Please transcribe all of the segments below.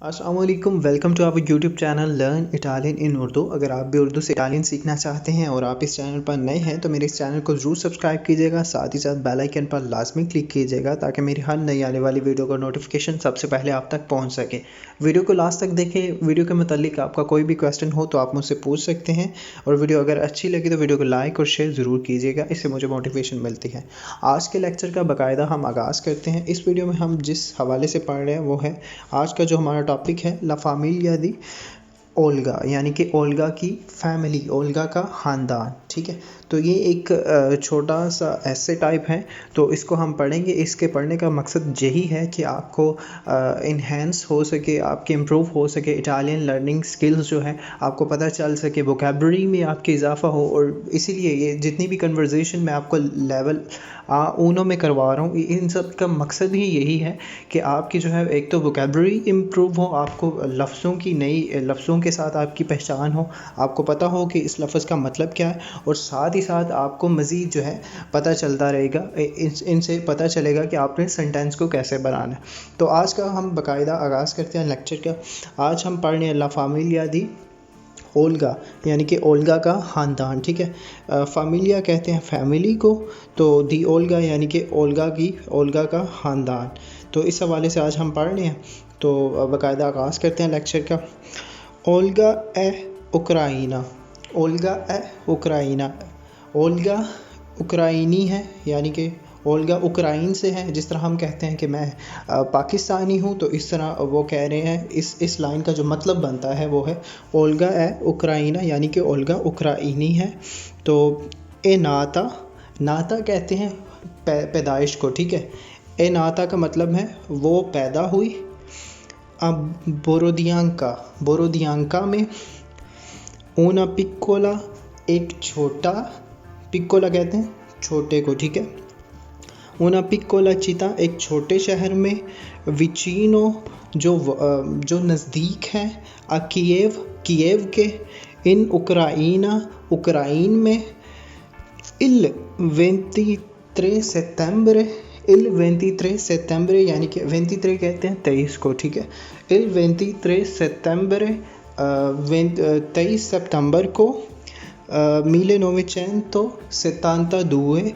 अस्सलाम-O-Aalaikum, welcome to our YouTube channel learn Italian in Urdu. अगर आप भी उर्दू से इटालियन सीखना चाहते हैं और आप इस चैनल पर नए हैं तो मेरे इस चैनल को ज़रूर सब्सक्राइब कीजिएगा, साथ ही साथ बेल आइकन पर लाजमी क्लिक कीजिएगा ताकि मेरी हर नई आने वाली वीडियो का नोटिफिकेशन सबसे पहले आप तक पहुंच सके। वीडियो को लास्ट तक देखें। वीडियो के मतलब आपका कोई भी क्वेश्चन हो तो आप मुझसे पूछ सकते हैं, और वीडियो अगर अच्छी लगी तो वीडियो को लाइक और शेयर ज़रूर कीजिएगा, इससे मुझे मोटिवेशन मिलती है। आज के लेक्चर का बाकायदा हम आगाज़ करते हैं। इस वीडियो में हम जिस हवाले से पढ़ रहे हैं वो है आज का जो हमारा टॉपिक है ला famiglia di ओल्गा, यानी कि ओल्गा की फैमिली, ओल्गा का ख़ानदान। ठीक है, तो ये एक छोटा सा ऐसे टाइप है, तो इसको हम पढ़ेंगे। इसके पढ़ने का मकसद यही है कि आपको इन्हेंस हो सके, आपके इम्प्रूव हो सके, इटालियन लर्निंग स्किल्स जो है आपको पता चल सके, वोकैबुलरी में आपकी इजाफा हो। और इसीलिए ये जितनी भी कन्वर्जेशन मैं आपको लेवल ऊनो में करवा रहा हूँ, इन सब का मकसद ही यही है कि आपकी जो है एक तो वोकैबुलरी इम्प्रूव हो, आपको लफ्ज़ों की नई लफ्ज़ों के साथ आपकी पहचान हो, आपको पता हो कि इस लफ्ज़ का मतलब क्या है, और साथ ही साथ आपको मज़ीद जो है पता चलता रहेगा, इनसे पता चलेगा कि आपने सेंटेंस को कैसे बनाना है। तो आज का हम बाकायदा आगाज़ करते हैं लेक्चर का। आज हम पढ़ रहे हैं ला famiglia di ओल्गा, यानी कि ओल्गा का ख़ानदान। ठीक है, फामिलिया कहते हैं फैमिली को, तो दी ओल्गा यानी कि ओल्गा का ख़ानदान। तो इस हवाले से आज हम पढ़ रहे हैं, तो बाकायदा आगाज़ करते हैं लेक्चर का। ओल्गा ए उक्राइना, ओल्गा ए उक्राइना, ओल्गा उक्राइनी है, यानी कि ओल्गा उक्राइन से है। जिस तरह हम कहते हैं कि मैं पाकिस्तानी हूँ, तो इस तरह वो कह रहे हैं, इस लाइन का जो मतलब बनता है वो है ओल्गा ए उक्राइना, यानी कि ओल्गा उक्राइनी है। तो ए नाता, नाता कहते हैं पैदाइश को। ठीक है, ए नाता का मतलब है वो पैदा हुई। अब बोरोदियांका, बोरोदियांका में ऊना पिक्कोला, एक छोटा, पिक्कोला कहते हैं छोटे को। ठीक है, ऊना पिक्कोला चिता, एक छोटे शहर में, विचिनो जो नज़दीक है, कीव, कीव के, इन उक्राइना, उक्राइन में, इल 23 सितंबर, इल 23 सितंबर यानी कि 23 कहते हैं 23 को। ठीक है, इल 23 सितंबर 23 सितंबर को 1972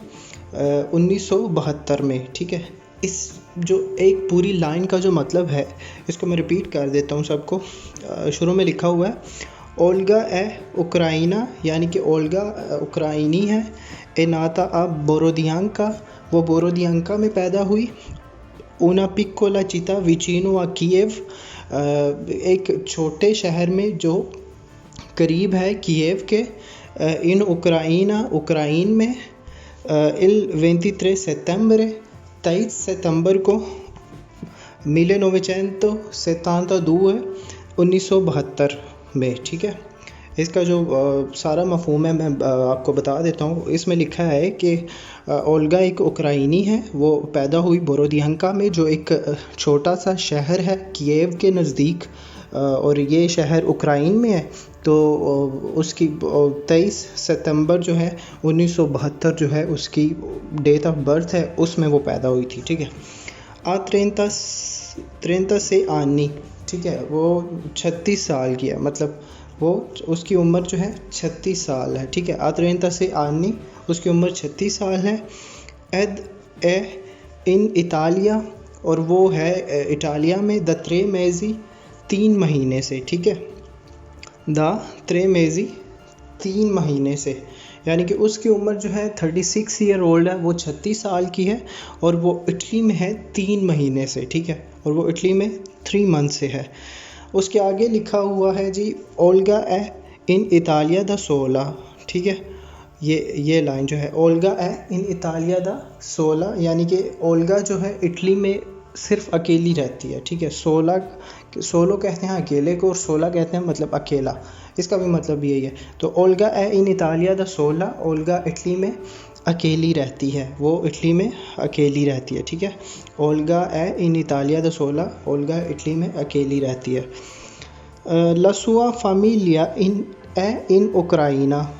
1972 में। ठीक है, इस जो एक पूरी लाइन का जो मतलब है इसको मैं रिपीट कर देता हूँ सबको। शुरू में लिखा हुआ है ओल्गा ए उक्राइना, यानी कि ओल्गा उक्राइनी है। ए नाता अब बोरोदियांका, वो बोरोदियांका में पैदा हुई। ऊना पिक्कोला चिता विचिनो आ कीव, एक छोटे शहर में जो करीब है कीव के। इन उक्राइना, उक्राइन में, इल 23 सितंबर 23 सितंबर को, 1972 1972 में। ठीक है, इसका जो सारा मफ़हूम है मैं आपको बता देता हूँ। इसमें लिखा है कि ओल्गा एक उक्राइनी है, वो पैदा हुई बोरोदियांका में, जो एक छोटा सा शहर है कीव के नज़दीक, और ये शहर उक्राइन में है। तो उसकी 23 सितंबर जो है 1972 जो है उसकी डेट ऑफ बर्थ है, उसमें वो पैदा हुई थी। ठीक है, 36 आनी, ठीक है, वो 36 साल की है, मतलब वो उसकी उम्र जो है 36 साल है। ठीक है, 36 आनी, उसकी उम्र 36 साल है। एद ए इन इतालिया, और वो है इटालिया में, द 3 मेज़ी 3 महीने से। ठीक है, द 3 मेज़ी 3 महीने से, यानी कि उसकी उम्र जो है 36 ईयर ओल्ड है, वो 36 साल की है, और वो इटली में है 3 महीने से। ठीक है, और वो इटली में 3 मंथ से है। उसके आगे लिखा हुआ है जी ओल्गा ए इन इतालिया द 16। ठीक है, ये लाइन जो है ओल्गा ए इन इतालिया द 16, यानी कि ओल्गा जो है इटली में सिर्फ अकेली रहती है। ठीक है, 16 कहते हैं अकेले को, और 16 कहते हैं मतलब अकेला, इसका भी मतलब यही है। तो ओल्गा ए इन इतालिया द 16, ओल्गा इटली में अकेली रहती है, वो इटली में अकेली रहती है। ठीक है, ओल्गा ए इन इतालिया द 16, ओल्गा इटली में अकेली रहती है। ला सुआ famiglia इन उक्राइना,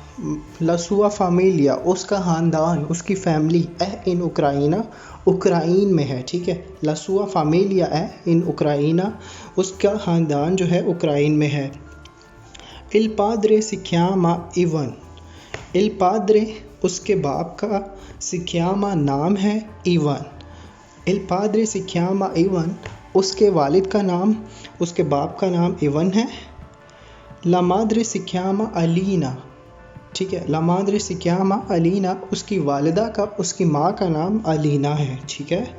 ला sua famiglia उसका ख़ानदान, उसकी फैमिली इन उक्राइना, उक्राइन में है, ठीक है। ला sua famiglia इन उक्राइना, उसका ख़ानदान जो है उक्राइन में है। il padre si chiama Ivan, il padre उसके बाप का, si chiama नाम है, even. il padre si chiama Ivan उसके वालिद का नाम, उसके बाप का नाम इवन है। la madre si chiama Alina, ठीक है। la madre si chiama Alina उसकी वालिदा का, उसकी माँ का नाम अलीना है, ठीक है।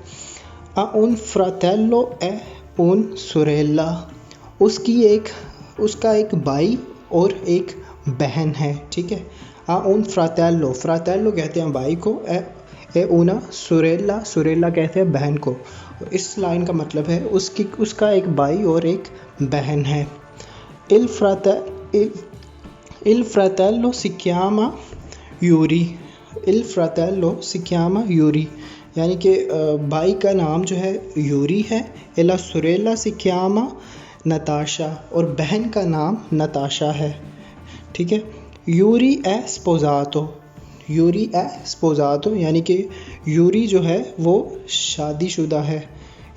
a un fratello e un sorella उसका एक भाई और एक बहन है, ठीक है। a un fratello कहते हैं भाई को, ए una sorella कहते हैं बहन को। इस लाइन का मतलब है उसका एक भाई और एक बहन है। il fratello si chiama Yuri, il fratello si chiama Yuri यानी कि भाई का नाम जो है यूरी है। e la sorella si chiama Natasha और बहन का नाम नताशा है, ठीक है। यूरी ए स्पोज़ातो यानी कि यूरी जो है वो शादीशुदा है।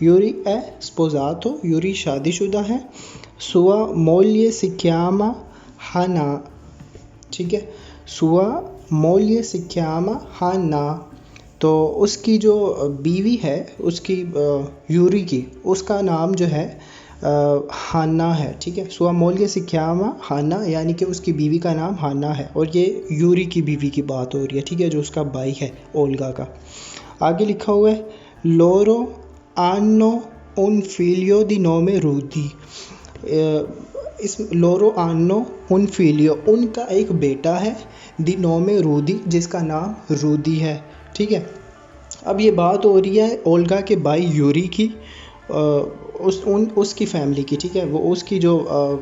यूरी ए स्पोज़ातो यूरी शादीशुदा है। सुआ moglie si chiama हाना, ठीक है। सुआ moglie si chiama हाना, तो उसकी जो बीवी है उसकी यूरी की, उसका नाम जो है हाना है, ठीक है। सुआ moglie si chiama हाना यानी कि उसकी बीवी का नाम हाना है, और ये यूरी की बीवी की बात हो रही है, ठीक है, जो उसका भाई है ओल्गा का। आगे लिखा हुआ है loro hanno un figlio di nome Rudy, इस लोरो आनो उन फिलियो उनका एक बेटा है, दी नोमे रूदी जिसका नाम रूदी है, ठीक है। अब ये बात हो रही है ओल्गा के भाई यूरी की, उसकी फैमिली की, ठीक है। वो उसकी जो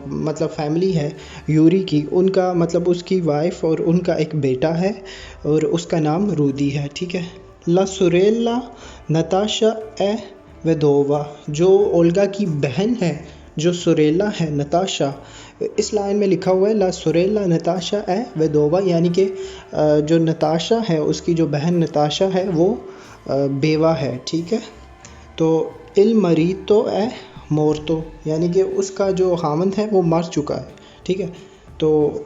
मतलब फैमिली है यूरी की, उनका मतलब उसकी वाइफ और उनका एक बेटा है और उसका नाम रूदी है, ठीक है। ला सुरेला नताशा ए वेदोवा, जो ओल्गा की बहन है, जो सुरेला है नताशा, इस लाइन में लिखा हुआ है ला सुरेला नताशा ए वेदोवा यानी कि जो नताशा है उसकी जो बहन नताशा है वो बेवा है, ठीक है। तो इल मरीतो ए मोरतो यानी कि उसका जो खामंद है वो मर चुका है, ठीक है। तो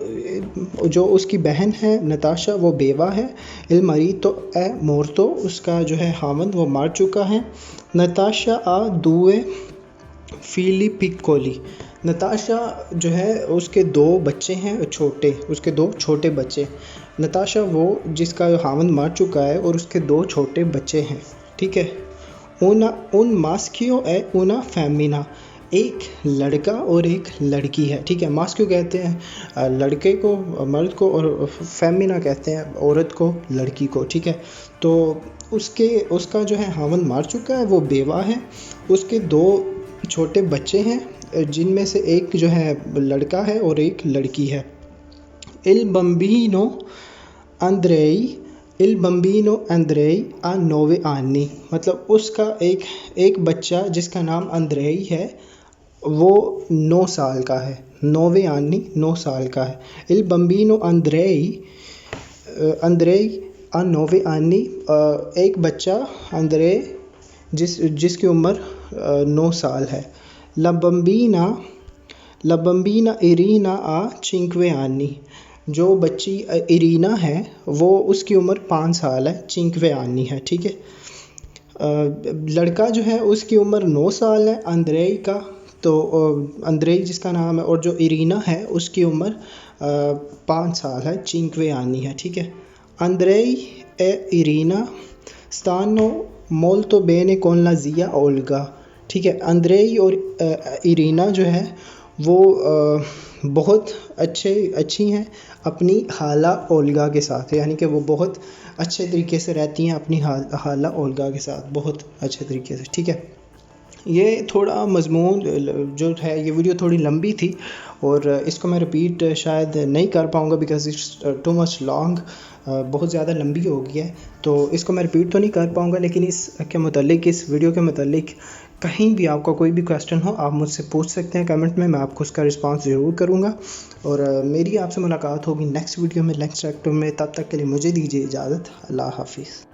जो उसकी बहन है नताशा वो बेवा है। इल मरीतो ए मोरतो उसका जो है खामंद वो मर चुका है। नताशा आ दुए फीली पिकोली, नताशा जो है उसके दो बच्चे हैं छोटे, उसके दो छोटे बच्चे। नताशा वो जिसका खामंद मर चुका है और उसके दो छोटे बच्चे हैं, ठीक है। उन मास्कियो ए उना फेमिना, एक लड़का और एक लड़की है, ठीक है। मास्कियो कहते हैं लड़के को, मर्द को, और फेमिना कहते हैं औरत को, लड़की को, ठीक है। तो उसका जो है खामंद मर चुका है, वो बेवा है। उसके दो छोटे बच्चे हैं जिनमें से एक जो है लड़का है और एक लड़की है। इल बम्बिनो अंद्रेई आ नोवे आनी, मतलब उसका एक बच्चा जिसका नाम अंद्रेई है वो 9 साल का है। नोवे आनी 9 साल का है। इल बम्बिनो अंद्रेई आ नोवे आनी, एक बच्चा अंद्रे जिसकी उम्र 9 साल है। ला बम्बीना इरीना आ चिंक्वे आनी, जो बच्ची इरीना है वो उसकी उम्र 5 साल है, चिंक्वे आनी है, ठीक है। लड़का जो है उसकी उम्र 9 साल है अंद्रेई का, तो अंद्रेई जिसका नाम है, और जो इरीना है उसकी उम्र 5 साल है, चिंक्वे आनी है, ठीक है। अंद्रेई ए इरीना स्तानो मोल्तो बेने con la zia ओल्गा, ठीक है। अंद्रेई और इरीना जो है वो बहुत अच्छी हैं अपनी हाला ओल्गा के साथ, यानी कि वो बहुत अच्छे तरीके से रहती हैं अपनी हाला ओल्गा के साथ, बहुत अच्छे तरीके से, ठीक है। ये थोड़ा मजमून जो है, ये वीडियो थोड़ी लंबी थी और इसको मैं रिपीट शायद नहीं कर पाऊँगा because it's too much long, बहुत ज़्यादा लंबी हो गई है, तो इसको मैं रिपीट तो नहीं कर पाऊँगा। लेकिन इसके मतलब इस वीडियो के मतलब कहीं भी आपका कोई भी क्वेश्चन हो आप मुझसे पूछ सकते हैं कमेंट में, मैं आपको उसका रिस्पांस ज़रूर करूँगा। और मेरी आपसे मुलाकात होगी नेक्स्ट वीडियो में, नेक्स्ट एक्टिव में। तब तक के लिए मुझे दीजिए इजाज़त। अल्लाह हाफिज़।